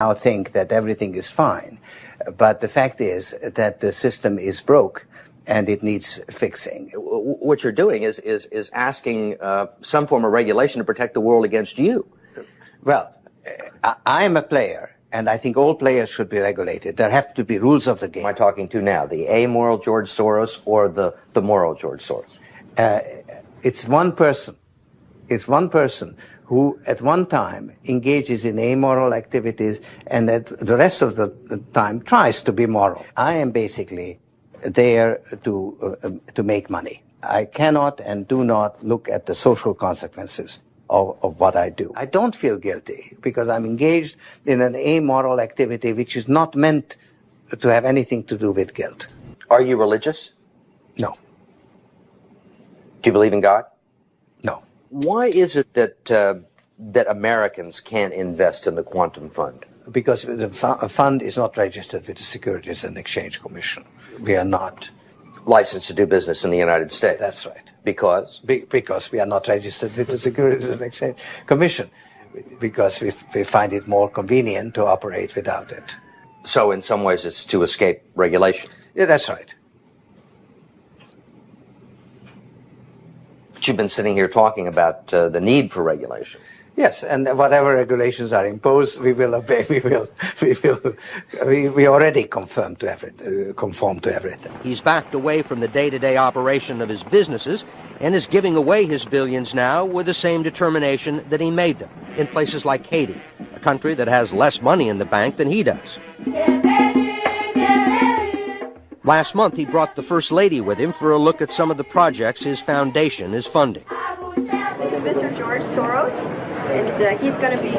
now think that everything is fine. But the fact is that the system is broke and it needs fixing. What you're doing is asking some form of regulation to protect the world against you. Well, I am a player, and I think all players should be regulated. There have to be rules of the game. Am I talking to now? The amoral George Soros or the moral George Soros? It's one person. It's one person who at one time engages in amoral activities and at the rest of the time tries to be moral. I am basically there to make money. I cannot and do not look at the social consequences of what I do. I don't feel guilty because I'm engaged in an amoral activity which is not meant to have anything to do with guilt. Are you religious? No. Do you believe in God? No. Why is it that Americans can't invest in the quantum fund? Because the fund is not registered with the Securities and Exchange Commission. We are not licensed to do business in the United States. That's right. Because? Because we are not registered with the Securities and Exchange Commission. Because we find it more convenient to operate without it. So in some ways it's to escape regulation. Yeah, that's right. But you've been sitting here talking about the need for regulation. Yes, and whatever regulations are imposed, we will obey. We already conform to everything. He's backed away from the day-to-day operation of his businesses and is giving away his billions now with the same determination that he made them in places like Haiti, a country that has less money in the bank than he does. Last month, he brought the First Lady with him for a look at some of the projects his foundation is funding. This is Mr. George Soros, and he's going to be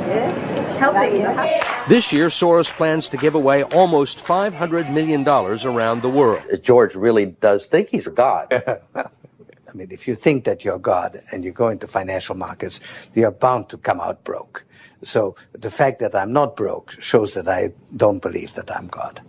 helping the hospital. This year, Soros plans to give away almost $500 million around the world. George really does think he's a god. I mean, if you think that you're God and you go into financial markets, you're bound to come out broke. So the fact that I'm not broke shows that I don't believe that I'm God.